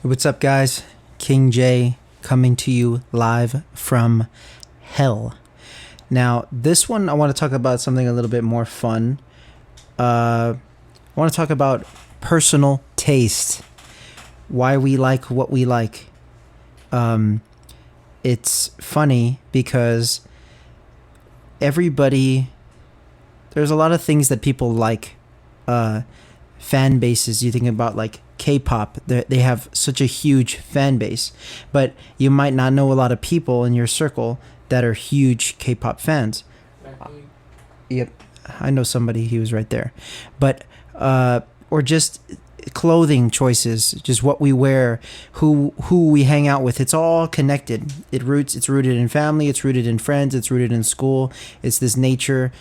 What's up, guys? King J coming to you live from hell. Now, this one I want to talk about something a little bit more fun. I want to talk about personal taste. Why we like what we like. It's funny because there's a lot of things that people like. Fan bases, you think about like K-pop, they have such a huge fan base, but you might not know a lot of people in your circle that are huge K-pop fans. Yep, I know somebody, he was right there. But or just clothing choices, just what we wear, who we hang out with. It's all connected. It's rooted in family, it's rooted in friends, it's rooted in school. It's this nurture,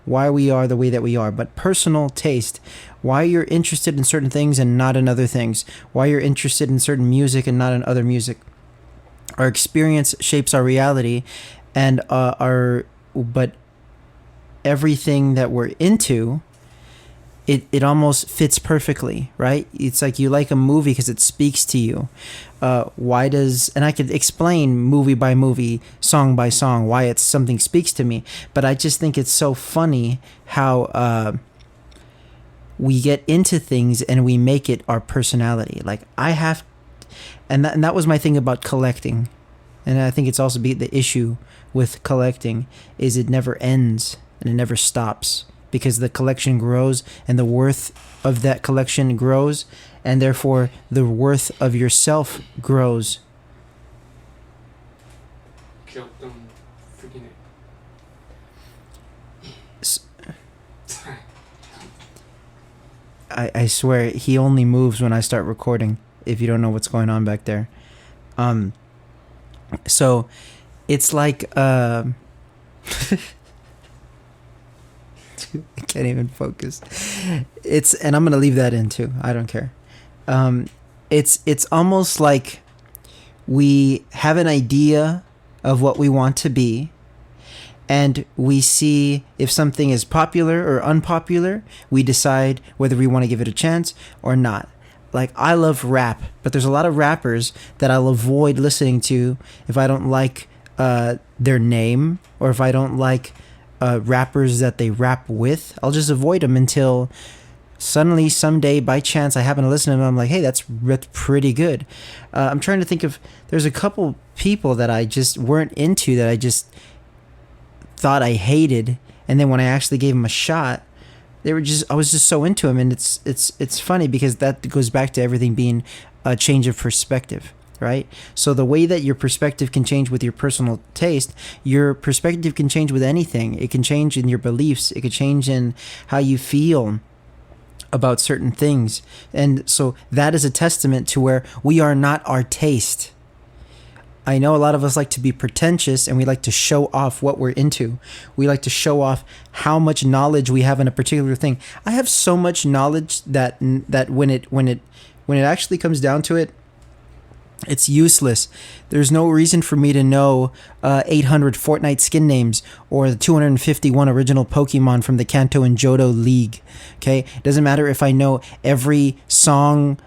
why we are the way that we are. But personal taste, why you're interested in certain things and not in other things, why you're interested in certain music and not in other music. Our experience shapes our reality, and but everything that we're into, it almost fits perfectly, right? It's like you like a movie because it speaks to you. And I could explain movie by movie, song by song, why something speaks to me. But I just think it's so funny how we get into things and we make it our personality. Like and that was my thing about collecting. And I think it's also the issue with collecting is it never ends and it never stops. Because the collection grows and the worth of that collection grows, and therefore the worth of yourself grows. I swear he only moves when I start recording, if you don't know what's going on back there. So it's like I can't even focus. And I'm gonna leave that in too. I don't care. It's almost like we have an idea of what we want to be, and we see if something is popular or unpopular. We decide whether we want to give it a chance or not. Like, I love rap, but there's a lot of rappers that I'll avoid listening to if I don't like their name, or if I don't like rappers that they rap with. I'll just avoid them until suddenly someday by chance I happen to listen to them. I'm like, hey, that's pretty good. I'm trying to think of, there's a couple people that I just weren't into, that I just thought I hated, and then when I actually gave them a shot, I was just so into them. And it's funny because that goes back to everything being a change of perspective. Right? So the way that your perspective can change with your personal taste, your perspective can change with anything. It can change in your beliefs. It could change in how you feel about certain things. And so that is a testament to where we are not our taste. I know a lot of us like to be pretentious, and we like to show off what we're into. We like to show off how much knowledge we have in a particular thing. I have so much knowledge that when it actually comes down to it, it's useless. There's no reason for me to know 800 Fortnite skin names or the 251 original Pokemon from the Kanto and Johto League. Okay? It doesn't matter if I know every song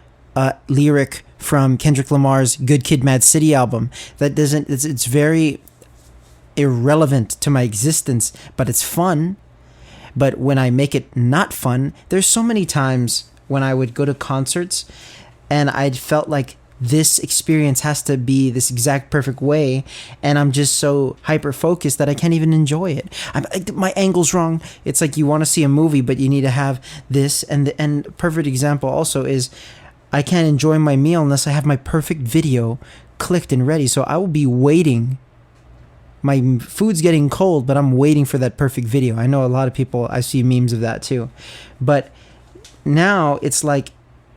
lyric from Kendrick Lamar's Good Kid, Mad City album. It's very irrelevant to my existence, but it's fun. But when I make it not fun, there's so many times when I would go to concerts and I'd felt like this experience has to be this exact perfect way, and I'm just so hyper focused that I can't even enjoy it. My angle's wrong. It's like you want to see a movie, but you need to have this. And perfect example also is I can't enjoy my meal unless I have my perfect video clicked and ready. So I will be waiting. My food's getting cold, but I'm waiting for that perfect video. I know a lot of people, I see memes of that too. But now it's like,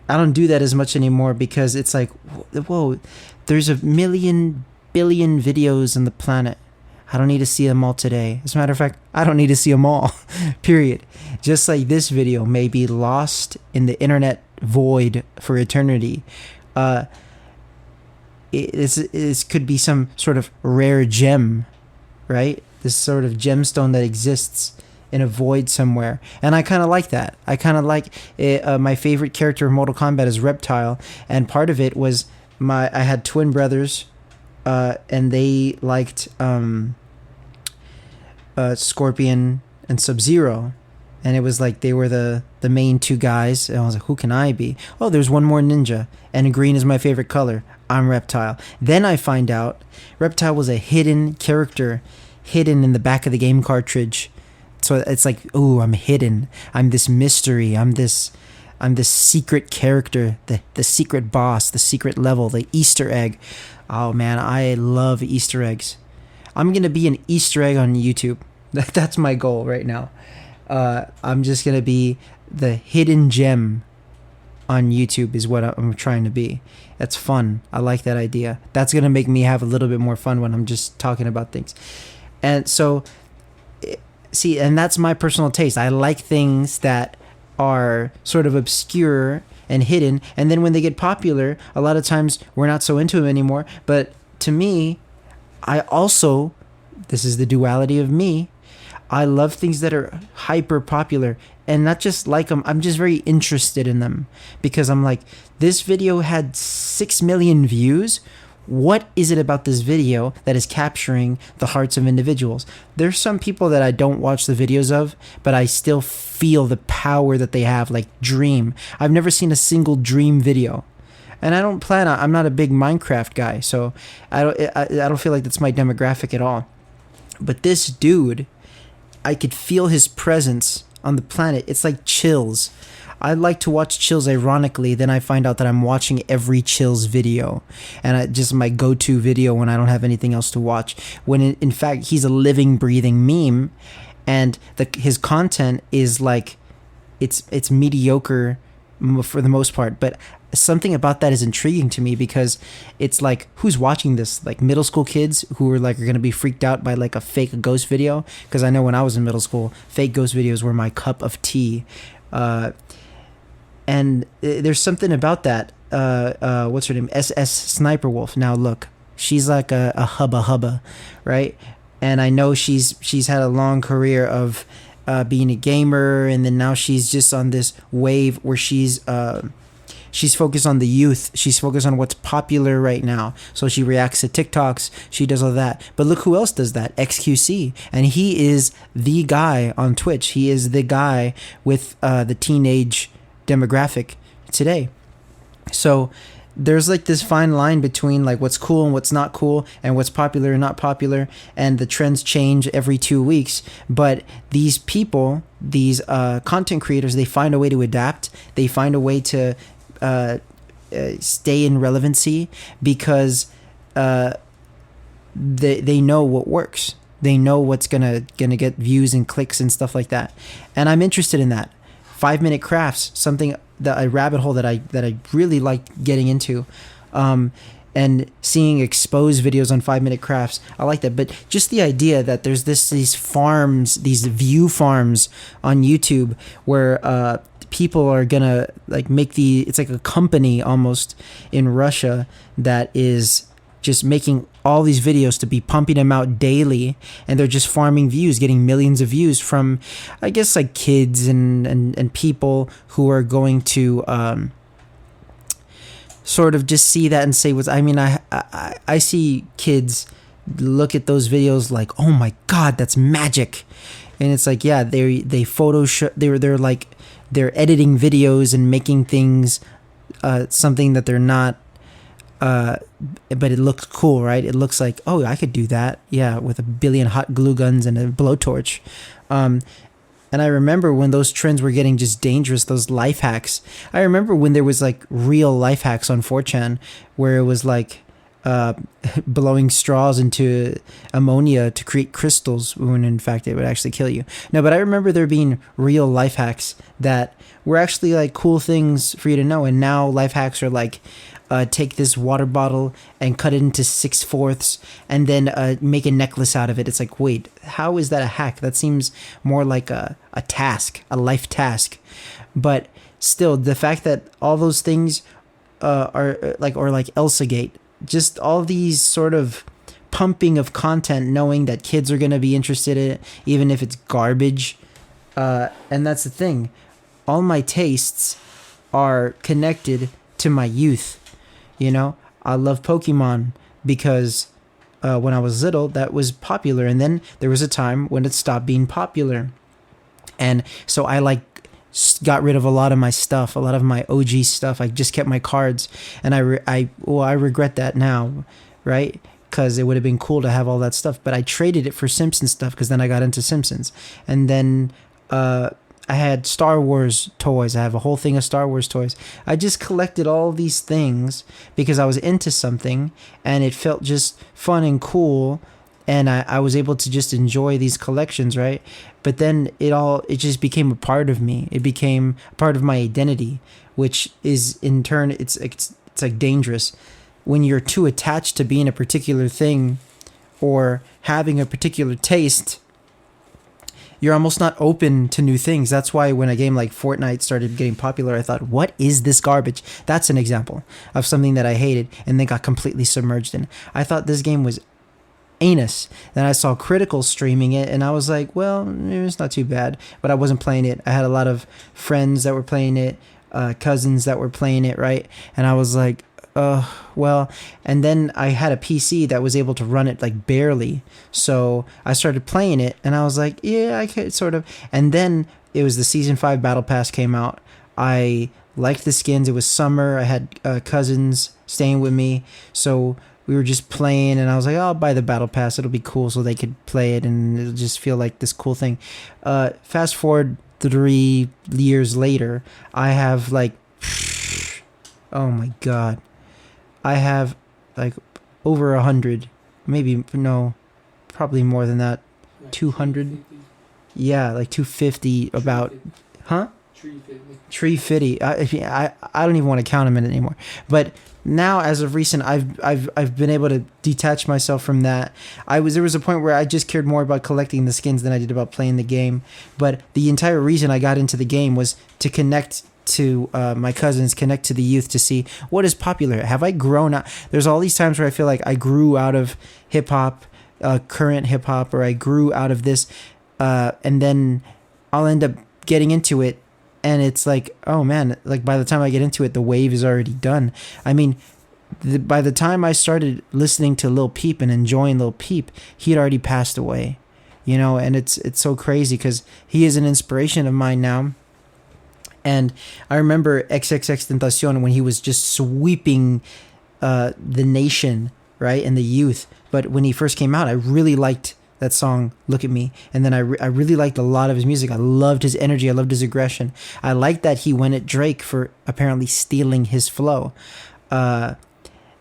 I don't do that as much anymore because it's like, whoa, there's a million billion videos on the planet. I don't need to see them all today. As a matter of fact, I don't need to see them all, period. Just like this video may be lost in the internet void for eternity. It could be some sort of rare gem, right? This sort of gemstone that exists in a void somewhere, and I kind of like that. I kind of like it, my favorite character in Mortal Kombat is Reptile, and part of it was I had twin brothers, and they liked Scorpion and Sub-Zero, and it was like they were the main two guys, and I was like, who can I be? Oh, there's one more ninja, and green is my favorite color. I'm Reptile. Then I find out Reptile was a hidden character, hidden in the back of the game cartridge. So it's like, oh, I'm hidden. I'm this mystery. I'm this secret character, the secret boss, the secret level, the Easter egg. Oh man, I love Easter eggs. I'm gonna be an Easter egg on YouTube. That's my goal right now. I'm just gonna be the hidden gem on YouTube is what I'm trying to be. That's fun. I like that idea. That's gonna make me have a little bit more fun when I'm just talking about things. And so, see, and that's my personal taste. I like things that are sort of obscure and hidden, and then when they get popular, a lot of times we're not so into them anymore. But to me, I also, this is the duality of me, I love things that are hyper popular and not just like them. I'm just very interested in them because I'm like, this video had 6 million views. What is it about this video that is capturing the hearts of individuals? There's some people that I don't watch the videos of, but I still feel the power that they have, like Dream. I've never seen a single Dream video. And I don't plan on, I'm not a big Minecraft guy, so I don't feel like that's my demographic at all. But this dude, I could feel his presence on the planet. It's like Chills. I like to watch Chills ironically, then I find out that I'm watching every Chills video. And just my go-to video when I don't have anything else to watch. When in fact, he's a living, breathing meme. And his content is like, it's mediocre for the most part. But something about that is intriguing to me because it's like, who's watching this? Like middle school kids who are going to be freaked out by like a fake ghost video. Because I know when I was in middle school, fake ghost videos were my cup of tea. And there's something about that. What's her name? SS Sniper Wolf. Now look, she's like a hubba, right? And I know she's had a long career of being a gamer, and then now she's just on this wave where she's focused on the youth. She's focused on what's popular right now. So she reacts to TikToks. She does all that. But look who else does that? XQC. And he is the guy on Twitch. He is the guy with the teenage demographic today. So there's like this fine line between like what's cool and what's not cool and what's popular and not popular, and the trends change every 2 weeks. But these people, these content creators, they find a way to adapt. They find a way to stay in relevancy because they know what works. They know what's gonna get views and clicks and stuff like that. And I'm interested in that. 5-minute crafts, something that a rabbit hole that I really like getting into, and seeing exposed videos on 5-minute crafts. I like that. But just the idea that there's these farms, these view farms on YouTube where people are gonna like it's like a company almost in Russia that is just making all these videos to be pumping them out daily, and they're just farming views, getting millions of views from, I guess, like kids and people who are going to sort of just see that and say, I see kids look at those videos like, oh my god, that's magic. And it's like, yeah, they Photoshop, they're editing videos and making things something that they're not, but it looks cool, right? It looks like, oh, I could do that, yeah, with a billion hot glue guns and a blowtorch. And I remember when those trends were getting just dangerous, those life hacks. I remember when there was like real life hacks on 4chan where it was like blowing straws into ammonia to create crystals when in fact it would actually kill you. No, but I remember there being real life hacks that were actually like cool things for you to know. And now life hacks are like, take this water bottle and cut it into 6/4 and then make a necklace out of it. It's like, wait, how is that a hack? That seems more like a task, a life task. But still, the fact that all those things are like, or like ElsaGate, just all these sort of pumping of content, knowing that kids are going to be interested in it, even if it's garbage. And that's the thing. All my tastes are connected to my youth. You know, I love Pokemon because when I was little, that was popular, and then there was a time when it stopped being popular, and so I like got rid of a lot of my stuff, a lot of my OG stuff. I just kept my cards, and I regret that now, right? Because it would have been cool to have all that stuff, but I traded it for Simpsons stuff because then I got into Simpsons, and then I had Star Wars toys. I have a whole thing of Star Wars toys. I just collected all these things because I was into something and it felt just fun and cool. And I was able to just enjoy these collections, right? But then it just became a part of me. It became a part of my identity, which is in turn, it's like dangerous. When you're too attached to being a particular thing or having a particular taste, you're almost not open to new things. That's why when a game like Fortnite started getting popular, I thought, what is this garbage? That's an example of something that I hated and then got completely submerged in. I thought this game was anus. Then I saw Critical streaming it and I was like, well, it's not too bad, but I wasn't playing it. I had a lot of friends that were playing it, cousins that were playing it, right? And I was like, well, and then I had a PC that was able to run it like barely. So I started playing it and I was like, yeah, I could sort of. And then it was the Season 5 Battle Pass came out. I liked the skins. It was summer. I had cousins staying with me. So we were just playing and I was like, oh, I'll buy the Battle Pass. It'll be cool so they could play it and it'll just feel like this cool thing. Fast forward 3 years later, I have like, oh my God. I have like over 100, maybe no, probably more than that, like 200. Yeah, like 250 about, huh? 350. I don't even want to count them in it anymore. But now, as of recent, I've been able to detach myself from that. There was a point where I just cared more about collecting the skins than I did about playing the game. But the entire reason I got into the game was to connect to my cousins, connect to the youth, to see what is popular. Have I grown up? There's all these times where I feel like I grew out of hip hop, current hip hop, or I grew out of this, and then I'll end up getting into it, and it's like, oh man, like by the time I get into it, the wave is already done. I mean, by the time I started listening to Lil Peep and enjoying Lil Peep, he had already passed away, you know, and it's so crazy because he is an inspiration of mine now. And I remember XXXTentacion when he was just sweeping the nation, right, and the youth. But when he first came out, I really liked that song, Look at Me. And then I really liked a lot of his music. I loved his energy. I loved his aggression. I liked that he went at Drake for apparently stealing his flow. But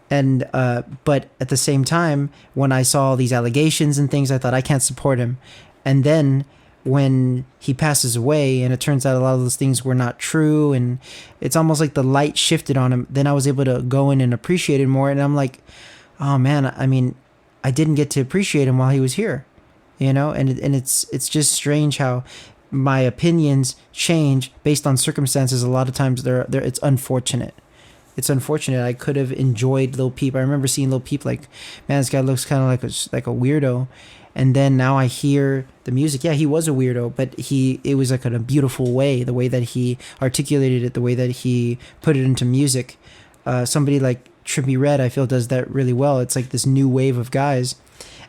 at the same time, when I saw all these allegations and things, I thought I can't support him. And then when he passes away and it turns out a lot of those things were not true and it's almost like the light shifted on him, then I was able to go in and appreciate it more. And I'm like, oh man, I mean, I didn't get to appreciate him while he was here, you know? And it's just strange how my opinions change based on circumstances. A lot of times it's unfortunate. It's unfortunate. I could have enjoyed Lil Peep. I remember seeing Lil Peep like, man, this guy looks kind of like a weirdo. And then now I hear the music. Yeah, he was a weirdo, but it was like in a beautiful way, the way that he articulated it, the way that he put it into music. Somebody like Trippie Redd, I feel, does that really well. It's like this new wave of guys,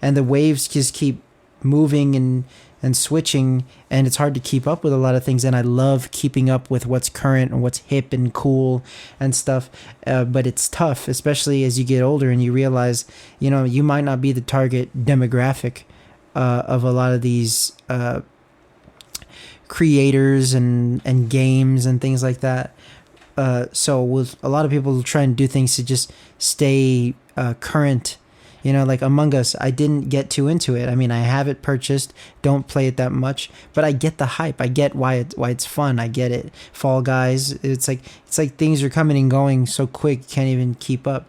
and the waves just keep moving and switching, and it's hard to keep up with a lot of things. And I love keeping up with what's current and what's hip and cool and stuff. But it's tough, especially as you get older and you realize, you know, you might not be the target demographic of a lot of these creators and games and things like that. So with a lot of people trying to do things to just stay current, you know, like Among Us, I didn't get too into it. I mean, I have it purchased, don't play it that much, but I get the hype. I get why it's fun. I get it. Fall Guys, it's like things are coming and going so quick, you can't even keep up.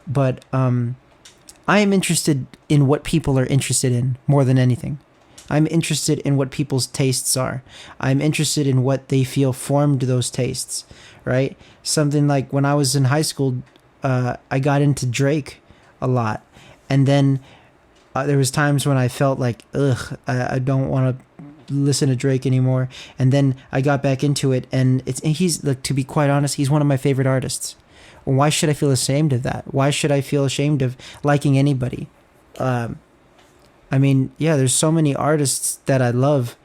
But I am interested in what people are interested in more than anything. I'm interested in what people's tastes are. I'm interested in what they feel formed those tastes, right? Something like when I was in high school, I got into Drake a lot. And then there was times when I felt like, I don't want to listen to Drake anymore. And then I got back into it, and he's, like, to be quite honest, he's one of my favorite artists. Why should I feel ashamed of that? Why should I feel ashamed of liking anybody? I mean, yeah, there's so many artists that I love,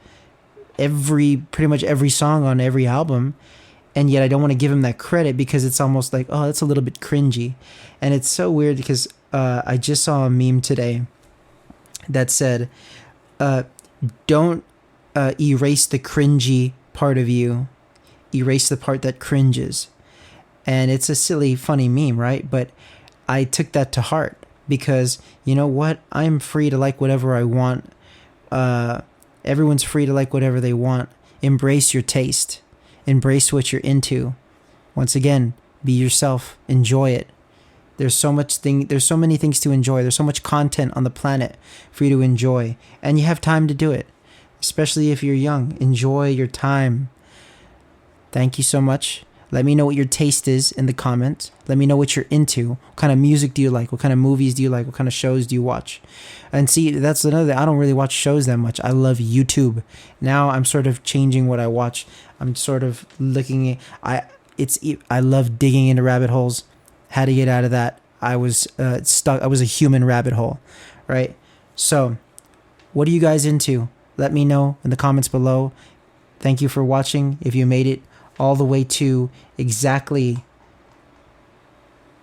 pretty much every song on every album, and yet I don't want to give him that credit because it's almost like, oh, that's a little bit cringy. And it's so weird because I just saw a meme today that said, don't erase the cringy part of you, erase the part that cringes. And it's a silly, funny meme, right? But I took that to heart because, you know what? I'm free to like whatever I want. Everyone's free to like whatever they want. Embrace your taste. Embrace what you're into. Once again, be yourself. Enjoy it. There's so many things to enjoy. There's so much content on the planet for you to enjoy. And you have time to do it. Especially if you're young. Enjoy your time. Thank you so much. Let me know what your taste is in the comments. Let me know what you're into. What kind of music do you like? What kind of movies do you like? What kind of shows do you watch? And see, that's another thing. I don't really watch shows that much. I love YouTube. Now I'm sort of changing what I watch. I'm sort of looking at, I love digging into rabbit holes. How to get out of that? I was stuck. I was a human rabbit hole, right? So, what are you guys into? Let me know in the comments below. Thank you for watching. If you made it all the way to exactly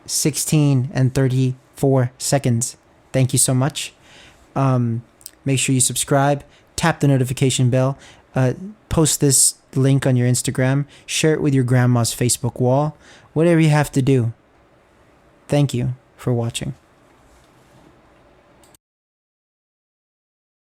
16 and 34 seconds. Thank you so much. Make sure you subscribe, tap the notification bell, post this link on your Instagram, share it with your grandma's Facebook wall, whatever you have to do. Thank you for watching.